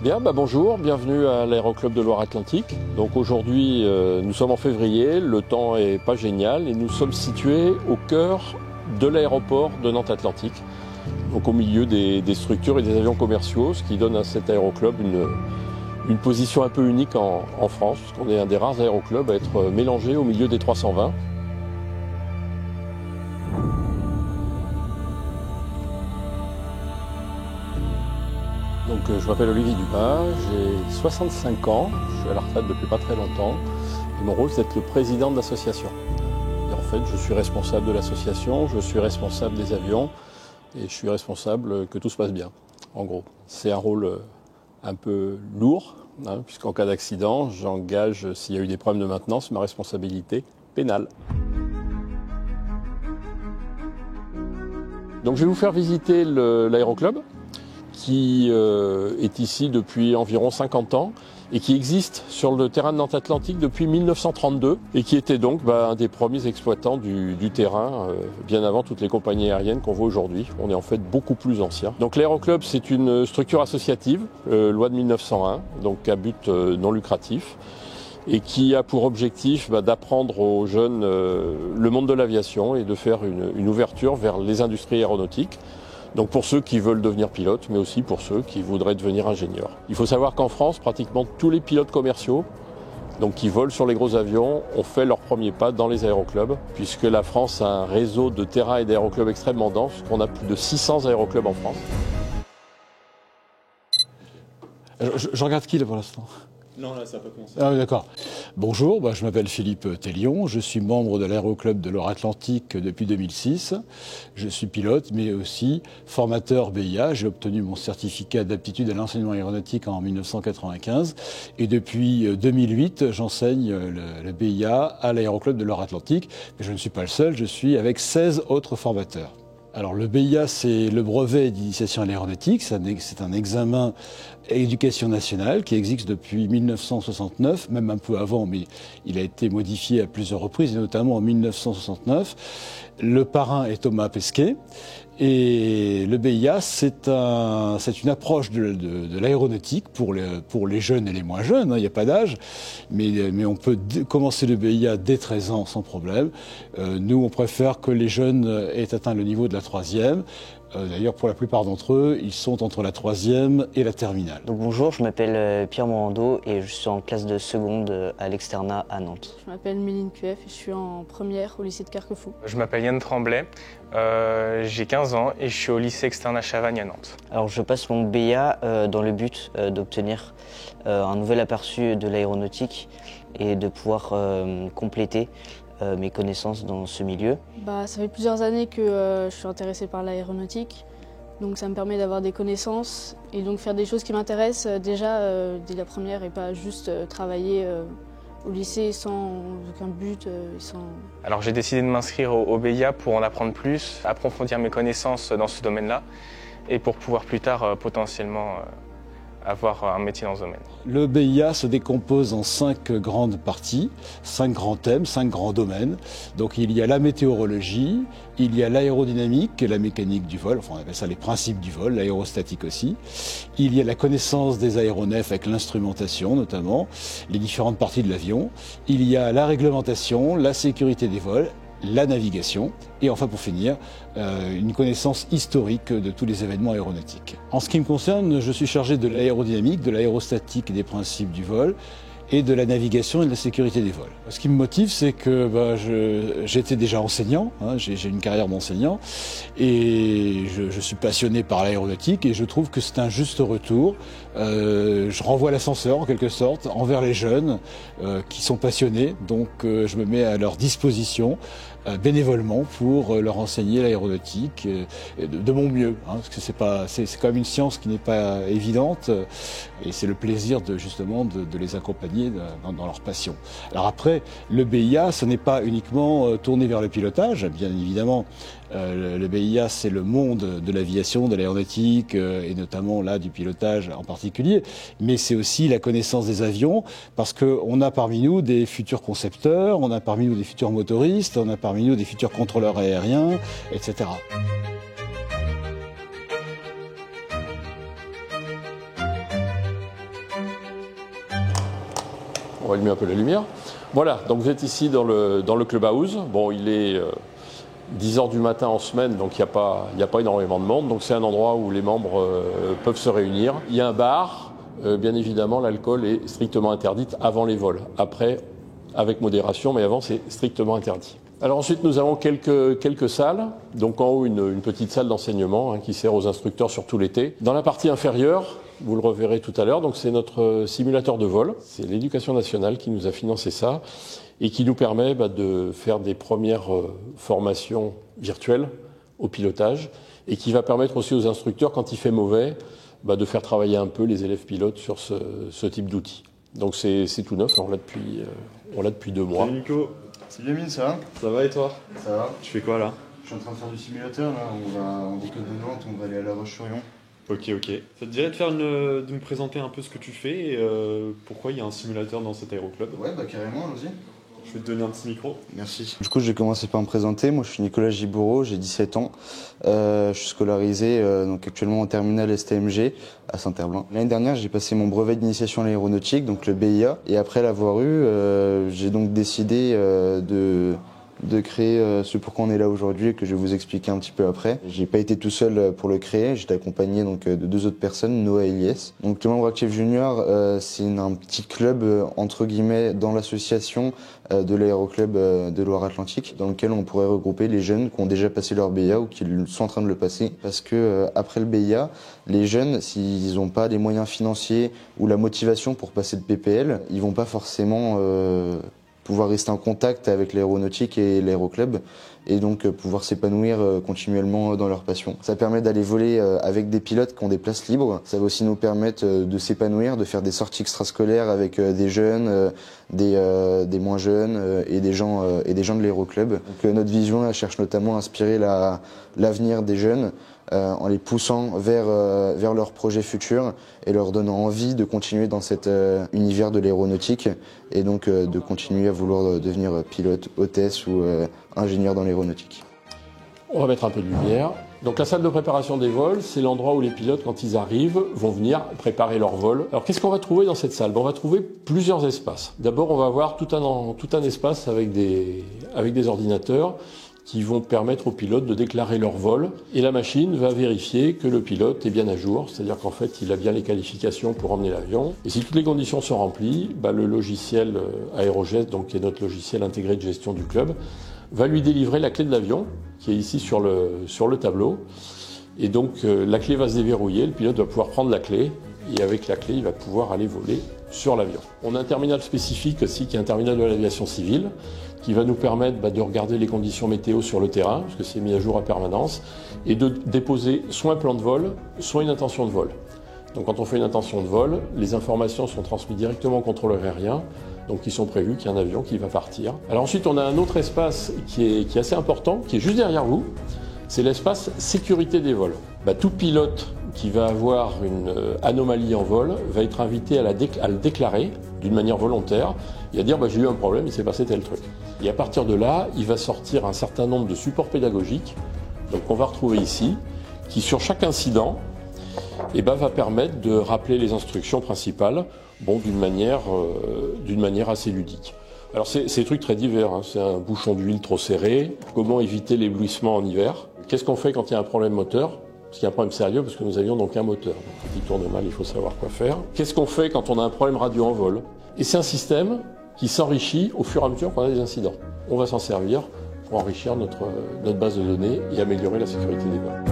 Bien, bonjour, bienvenue à l'Aéroclub de Loire-Atlantique. Donc aujourd'hui, nous sommes en février, le temps est pas génial et nous sommes situés au cœur de l'aéroport de Nantes-Atlantique. Donc au milieu des structures et des avions commerciaux, ce qui donne à cet aéroclub une position un peu unique en France, parce qu'on est un des rares aéroclubs à être mélangé au milieu des 320. Donc je m'appelle Olivier Dumas, j'ai 65 ans, je suis à la retraite depuis pas très longtemps et mon rôle c'est d'être le président de l'association. Et en fait je suis responsable de l'association, je suis responsable des avions et je suis responsable que tout se passe bien, en gros. C'est un rôle un peu lourd, puisqu'en cas d'accident, j'engage, s'il y a eu des problèmes de maintenance, ma responsabilité pénale. Donc je vais vous faire visiter l'aéroclub, qui est ici depuis environ 50 ans et qui existe sur le terrain de Nantes-Atlantique depuis 1932 et qui était donc un des premiers exploitants du terrain, bien avant toutes les compagnies aériennes qu'on voit aujourd'hui. On est en fait beaucoup plus ancien. Donc l'aéroclub, c'est une structure associative, loi de 1901, donc à but non lucratif, et qui a pour objectif d'apprendre aux jeunes le monde de l'aviation et de faire une ouverture vers les industries aéronautiques. Donc pour ceux qui veulent devenir pilotes, mais aussi pour ceux qui voudraient devenir ingénieurs. Il faut savoir qu'en France, pratiquement tous les pilotes commerciaux, donc qui volent sur les gros avions, ont fait leur premier pas dans les aéroclubs, puisque la France a un réseau de terrains et d'aéroclubs extrêmement dense, qu'on a plus de 600 aéroclubs en France. Je regarde qui là pour l'instant ? Non, là, ça n'a pas commencé. Ah oui, d'accord. Bonjour, je m'appelle Philippe Tellion, je suis membre de l'Aéroclub de Loire-Atlantique depuis 2006. Je suis pilote, mais aussi formateur BIA. J'ai obtenu mon certificat d'aptitude à l'enseignement aéronautique en 1995. Et depuis 2008, j'enseigne le BIA à l'Aéroclub de Loire-Atlantique. Mais je ne suis pas le seul, je suis avec 16 autres formateurs. Alors le BIA, c'est le brevet d'initiation à l'aéronautique, c'est un examen éducation nationale qui existe depuis 1969, même un peu avant, mais il a été modifié à plusieurs reprises, et notamment en 1969. Le parrain est Thomas Pesquet, et le BIA, c'est une approche de l'aéronautique pour les jeunes et les moins jeunes, il n'y a pas d'âge, mais on peut commencer le BIA dès 13 ans sans problème. Nous, on préfère que les jeunes aient atteint le niveau de la 3e. D'ailleurs, pour la plupart d'entre eux, ils sont entre la 3e et la terminale. Donc bonjour, je m'appelle Pierre Morando et je suis en classe de seconde à l'externat à Nantes. Je m'appelle Méline QF et je suis en première au lycée de Carquefou. Je m'appelle Yann Tremblay, j'ai 15 ans et je suis au lycée externe à Chavagne à Nantes. Alors je passe mon BIA dans le but d'obtenir un nouvel aperçu de l'aéronautique et de pouvoir compléter mes connaissances dans ce milieu. Ça fait plusieurs années que je suis intéressée par l'aéronautique, donc ça me permet d'avoir des connaissances et donc faire des choses qui m'intéressent déjà dès la première et pas juste travailler au lycée sans aucun but. Alors j'ai décidé de m'inscrire au BIA pour en apprendre plus, approfondir mes connaissances dans ce domaine-là et pour pouvoir plus tard potentiellement avoir un métier dans ce domaine. Le BIA se décompose en 5 grandes parties, 5 grands thèmes, 5 grands domaines. Donc il y a la météorologie, il y a l'aérodynamique et la mécanique du vol, enfin on appelle ça les principes du vol, l'aérostatique aussi. Il y a la connaissance des aéronefs avec l'instrumentation notamment, les différentes parties de l'avion. Il y a la réglementation, la sécurité des vols, la navigation et enfin pour finir une connaissance historique de tous les événements aéronautiques. En ce qui me concerne, je suis chargé de l'aérodynamique, de l'aérostatique et des principes du vol et de la navigation et de la sécurité des vols. Ce qui me motive, c'est que j'étais déjà enseignant, j'ai une carrière d'enseignant et je suis passionné par l'aéronautique et je trouve que c'est un juste retour. Je renvoie l'ascenseur en quelque sorte envers les jeunes qui sont passionnés, donc je me mets à leur disposition bénévolement pour leur enseigner l'aéronautique de mon mieux, parce que c'est quand même une science qui n'est pas évidente et c'est le plaisir justement de les accompagner dans leur passion. Alors après, le BIA, ce n'est pas uniquement tourné vers le pilotage, bien évidemment. Le BIA, c'est le monde de l'aviation, de l'aéronautique et notamment là du pilotage en particulier, mais c'est aussi la connaissance des avions parce qu'on a parmi nous des futurs concepteurs, on a parmi nous des futurs motoristes, on a parmi nous des futurs contrôleurs aériens, etc. On va allumer un peu la lumière. Voilà, donc vous êtes ici dans le clubhouse. Bon, il est 10h du matin en semaine, donc il n'y a pas énormément de monde. Donc c'est un endroit où les membres peuvent se réunir. Il y a un bar. Bien évidemment, l'alcool est strictement interdit avant les vols. Après, avec modération, mais avant, c'est strictement interdit. Alors ensuite, nous avons quelques salles. Donc en haut, une petite salle d'enseignement qui sert aux instructeurs surtout l'été. Dans la partie inférieure, vous le reverrez tout à l'heure, donc c'est notre simulateur de vol. C'est l'Éducation nationale qui nous a financé ça et qui nous permet de faire des premières formations virtuelles au pilotage et qui va permettre aussi aux instructeurs, quand il fait mauvais, de faire travailler un peu les élèves pilotes sur ce type d'outils. Donc c'est tout neuf, on l'a depuis 2 mois. Salut Nico. Salut Amine, ça va? Ça va et toi? Ça va. Tu fais quoi là? Je suis en train de faire du simulateur là, on décolle de Nantes, on va aller à La Roche-sur-Yon. Ok. Ça te dirait de me présenter un peu ce que tu fais et pourquoi il y a un simulateur dans cet aéroclub? Ouais, carrément, allons-y. Je vais te donner un petit micro. Merci. Du coup, je vais commencer par me présenter. Moi, je suis Nicolas Gibourreau, j'ai 17 ans. Je suis scolarisé donc actuellement en terminale STMG à Saint-Herblain. L'année dernière, j'ai passé mon brevet d'initiation à l'aéronautique, donc le BIA. Et après l'avoir eu, j'ai donc décidé de créer ce pourquoi on est là aujourd'hui et que je vais vous expliquer un petit peu après. J'ai pas été tout seul pour le créer, j'étais accompagné donc de 2 autres personnes, Noah et Elias. Donc le membre actif junior, c'est un petit club entre guillemets dans l'association de l'aéroclub de Loire-Atlantique, dans lequel on pourrait regrouper les jeunes qui ont déjà passé leur BIA ou qui sont en train de le passer. Parce que après le BIA, les jeunes, s'ils n'ont pas les moyens financiers ou la motivation pour passer de PPL, ils vont pas forcément pouvoir rester en contact avec l'aéronautique et l'aéroclub et donc pouvoir s'épanouir continuellement dans leur passion. Ça permet d'aller voler avec des pilotes qui ont des places libres. Ça va aussi nous permettre de s'épanouir, de faire des sorties extrascolaires avec des jeunes, des moins jeunes et des gens de l'aéroclub. Donc notre vision elle cherche notamment à inspirer l'avenir des jeunes en les poussant vers leurs projets futurs et leur donnant envie de continuer dans cet univers de l'aéronautique et donc de continuer à vouloir devenir pilote, hôtesse ou ingénieur dans l'aéronautique. On va mettre un peu de lumière. Donc la salle de préparation des vols, c'est l'endroit où les pilotes, quand ils arrivent, vont venir préparer leur vol. Alors qu'est-ce qu'on va trouver dans cette salle? On va trouver plusieurs espaces. D'abord, on va avoir tout un espace avec des ordinateurs qui vont permettre aux pilotes de déclarer leur vol. Et la machine va vérifier que le pilote est bien à jour, c'est-à-dire qu'en fait, il a bien les qualifications pour emmener l'avion. Et si toutes les conditions sont remplies, le logiciel Aerojet, donc qui est notre logiciel intégré de gestion du club, va lui délivrer la clé de l'avion, qui est ici sur le tableau. Et donc, la clé va se déverrouiller, le pilote va pouvoir prendre la clé, et avec la clé, il va pouvoir aller voler sur l'avion. On a un terminal spécifique aussi, qui est un terminal de l'aviation civile, qui va nous permettre de regarder les conditions météo sur le terrain, parce que c'est mis à jour à permanence, et de déposer soit un plan de vol, soit une intention de vol. Donc quand on fait une intention de vol, les informations sont transmises directement au contrôleur aérien, donc ils sont prévus qu'il y a un avion qui va partir. Alors ensuite, on a un autre espace qui est assez important, qui est juste derrière vous, c'est l'espace sécurité des vols. Tout pilote qui va avoir une anomalie en vol va être invité à le déclarer d'une manière volontaire et à dire j'ai eu un problème, il s'est passé tel truc. Et à partir de là, il va sortir un certain nombre de supports pédagogiques, donc qu'on va retrouver ici, qui sur chaque incident va permettre de rappeler les instructions principales d'une manière assez ludique. Alors c'est des trucs très divers, c'est un bouchon d'huile trop serré, comment éviter l'éblouissement en hiver, qu'est-ce qu'on fait quand il y a un problème moteur, parce qu'il y a un problème sérieux, parce que nous avions donc un moteur. Quand il tourne mal, il faut savoir quoi faire. Qu'est-ce qu'on fait quand on a un problème radio en vol? Et c'est un système qui s'enrichit au fur et à mesure qu'on a des incidents. On va s'en servir pour enrichir notre base de données et améliorer la sécurité des vols.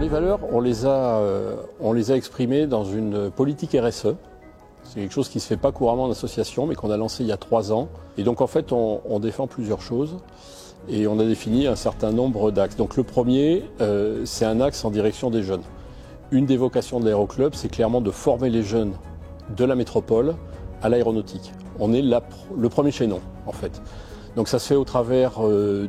Les valeurs, on les a exprimées dans une politique RSE. C'est quelque chose qui ne se fait pas couramment en association, mais qu'on a lancé il y a 3 ans. Et donc en fait, on défend plusieurs choses et on a défini un certain nombre d'axes. Donc le premier, c'est un axe en direction des jeunes. Une des vocations de l'aéroclub, c'est clairement de former les jeunes de la métropole à l'aéronautique. On est le premier chaînon, en fait. Donc ça se fait au travers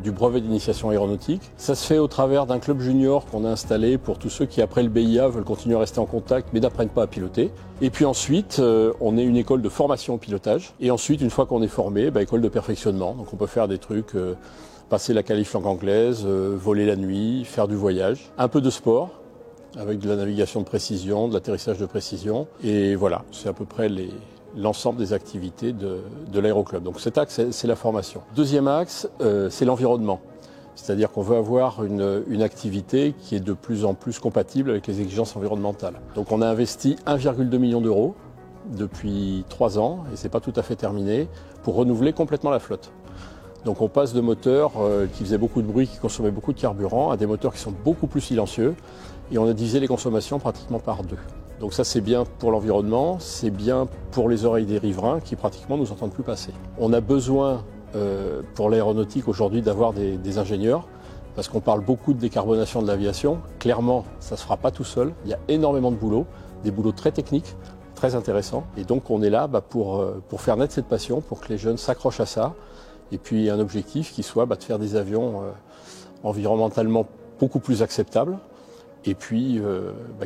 du brevet d'initiation aéronautique, ça se fait au travers d'un club junior qu'on a installé pour tous ceux qui après le BIA veulent continuer à rester en contact mais n'apprennent pas à piloter. Et puis ensuite, on est une école de formation au pilotage. Et ensuite, une fois qu'on est formé, école de perfectionnement. Donc on peut faire des trucs, passer la qualif langue anglaise, voler la nuit, faire du voyage, un peu de sport, avec de la navigation de précision, de l'atterrissage de précision. Et voilà, c'est à peu près l'ensemble des activités de l'aéroclub. Donc cet axe, c'est la formation. Deuxième axe, c'est l'environnement. C'est-à-dire qu'on veut avoir une activité qui est de plus en plus compatible avec les exigences environnementales. Donc on a investi 1,2 million d'euros depuis 3 ans, et c'est pas tout à fait terminé, pour renouveler complètement la flotte. Donc on passe de moteurs qui faisaient beaucoup de bruit, qui consommaient beaucoup de carburant, à des moteurs qui sont beaucoup plus silencieux, et on a divisé les consommations pratiquement par 2. Donc ça c'est bien pour l'environnement, c'est bien pour les oreilles des riverains qui pratiquement nous entendent plus passer. On a besoin pour l'aéronautique aujourd'hui d'avoir des ingénieurs, parce qu'on parle beaucoup de décarbonation de l'aviation. Clairement, ça ne se fera pas tout seul, il y a énormément de boulot, des boulots très techniques, très intéressants. Et donc on est là pour faire naître cette passion, pour que les jeunes s'accrochent à ça. Et puis un objectif qui soit de faire des avions environnementalement beaucoup plus acceptables, et puis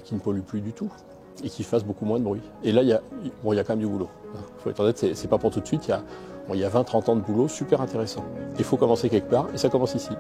qui ne polluent plus du tout, et qui fassent beaucoup moins de bruit. Et là, il y a quand même du boulot. Il faut être honnête, c'est pas pour tout de suite, il y a 20-30 ans de boulot super intéressant. Il faut commencer quelque part, et ça commence ici.